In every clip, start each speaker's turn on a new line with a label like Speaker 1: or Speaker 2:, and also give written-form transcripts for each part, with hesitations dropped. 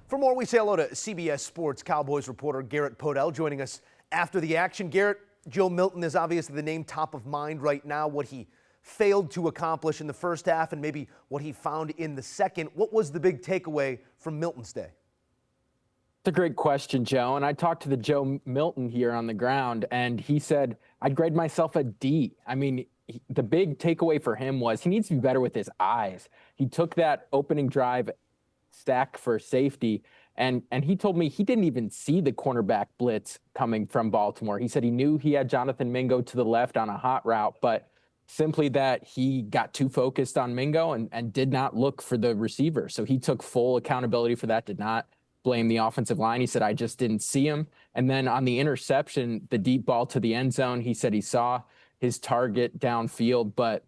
Speaker 1: For more, we say hello to CBS Sports Cowboys reporter Garrett Podell joining us after the action. Garrett, Joe Milton is obviously the name top of mind right now, what he failed to accomplish in the first half and maybe what he found in the second. What was the big takeaway from Milton's day?
Speaker 2: It's a great question, Joe. And I talked to the Joe Milton here on the ground, and he said, I'd grade myself a D. I mean, the big takeaway for him was he needs to be better with his eyes. He took that opening drive stack for safety, and he told me he didn't even see the cornerback blitz coming from Baltimore. He said he knew he had Jonathan Mingo to the left on a hot route, but simply that he got too focused on Mingo and did not look for the receiver. So he took full accountability for that, did not blame the offensive line. He said, I just didn't see him. And then on the interception, the deep ball to the end zone, he said he saw his target downfield, but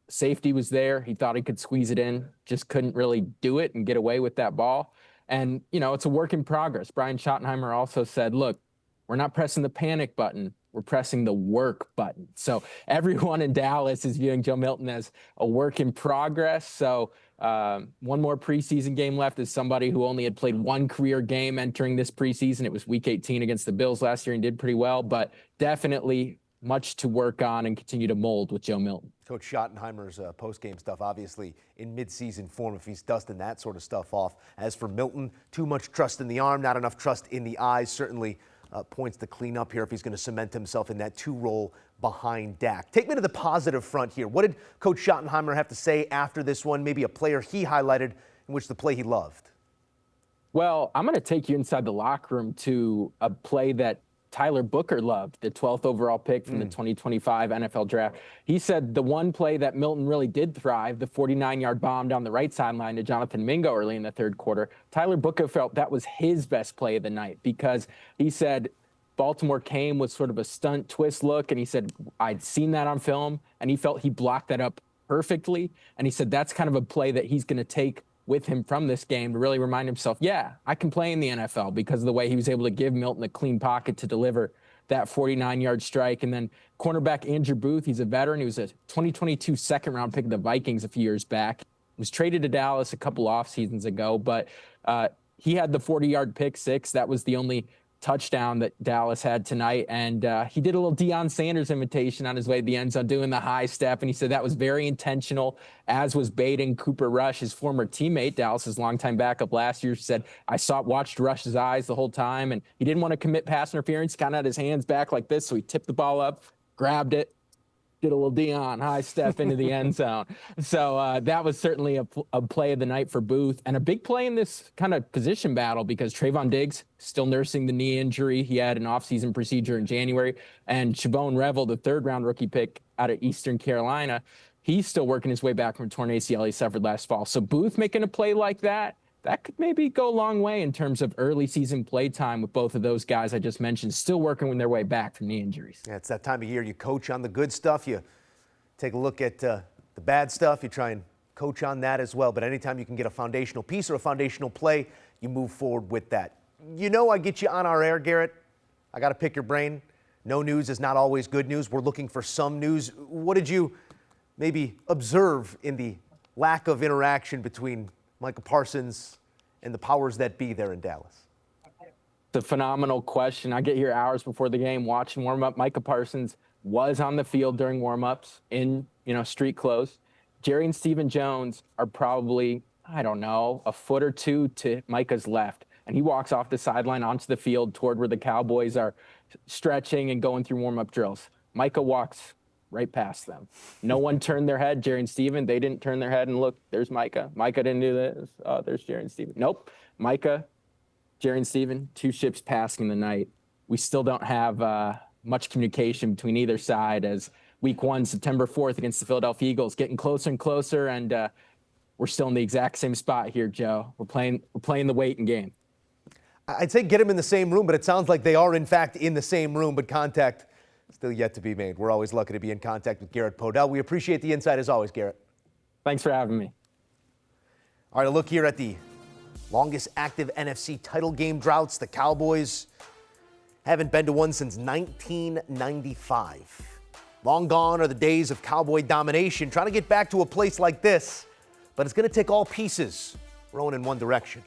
Speaker 2: safety was there. He thought he could squeeze it in, just couldn't really do it and get away with that ball. And, you know, it's a work in progress. Brian Schottenheimer also said, look, we're not pressing the panic button. We're pressing the work button. So everyone in Dallas is viewing Joe Milton as a work in progress. So one more preseason game left. As somebody who only had played one career game entering this preseason, it was week 18 against the Bills last year and did pretty well, but definitely much to work on and continue to mold with Joe Milton.
Speaker 1: Coach Schottenheimer's post-game stuff, obviously in mid-season form if he's dusting that sort of stuff off. As for Milton, too much trust in the arm, not enough trust in the eyes. Certainly points to clean up here if he's going to cement himself in that two role behind Dak. Take me to the positive front here. What did Coach Schottenheimer have to say after this one? Maybe a player he highlighted in which the play he loved.
Speaker 2: Well, I'm going to take you inside the locker room to a play that Tyler Booker loved, the 12th overall pick from the 2025 NFL draft. He said the one play that Milton really did thrive, the 49-yard bomb down the right sideline to Jonathan Mingo early in the third quarter, Tyler Booker felt that was his best play of the night because he said Baltimore came with sort of a stunt twist look, and he said, I'd seen that on film, and he felt he blocked that up perfectly. And he said that's kind of a play that he's going to take with him from this game to really remind himself, yeah, I can play in the NFL because of the way he was able to give Milton a clean pocket to deliver that 49-yard strike. And then cornerback Andrew Booth, he's a veteran. He was a 2022 second-round pick of the Vikings a few years back. Was traded to Dallas a couple off seasons ago, but he had the 40-yard pick six. That was the only touchdown that Dallas had tonight. And he did a little Deion Sanders imitation on his way to the end zone, doing the high step. And he said that was very intentional, as was baiting Cooper Rush, his former teammate, Dallas's longtime backup last year. Said, watched Rush's eyes the whole time, and he didn't want to commit pass interference. Kind of had his hands back like this, so he tipped the ball up, grabbed it, did a little Deion high step into the end zone. So that was certainly a play of the night for Booth, and a big play in this kind of position battle because Trayvon Diggs still nursing the knee injury. He had an offseason procedure in January, and Shavon Revel, the third-round rookie pick out of Eastern Carolina, he's still working his way back from a torn ACL he suffered last fall. So Booth making a play like that could maybe go a long way in terms of early season play time with both of those guys I just mentioned, still working their way back from knee injuries.
Speaker 1: Yeah, it's that time of year. You coach on the good stuff. You take a look at the bad stuff. You try and coach on that as well. But anytime you can get a foundational piece or a foundational play, you move forward with that. You know I get you on our air, Garrett. I got to pick your brain. No news is not always good news. We're looking for some news. What did you maybe observe in the lack of interaction between Micah Parsons and the powers that be there in Dallas?
Speaker 2: It's a phenomenal question. I get here hours before the game watching warm-up. Micah Parsons was on the field during warm-ups in, street clothes. Jerry and Stephen Jones are probably, I don't know, a foot or two to Micah's left. And he walks off the sideline onto the field toward where the Cowboys are stretching and going through warm-up drills. Micah walks right past them. No one turned their head. Jerry and Steven, they didn't turn their head and look, there's Micah. Micah didn't do this. Oh, there's Jerry and Steven. Nope. Micah, Jerry and Steven, two ships passing the night. We still don't have much communication between either side as week one, September 4th against the Philadelphia Eagles, getting closer and closer, and we're still in the exact same spot here, Joe. We're playing the waiting game.
Speaker 1: I'd say get them in the same room, but it sounds like they are, in fact, in the same room, but contact still yet to be made. We're always lucky to be in contact with Garrett Podell. We appreciate the insight as always, Garrett.
Speaker 2: Thanks for having me.
Speaker 1: All right, a look here at the longest active NFC title game droughts. The Cowboys haven't been to one since 1995. Long gone are the days of Cowboy domination. Trying to get back to a place like this, but it's going to take all pieces rowing in one direction.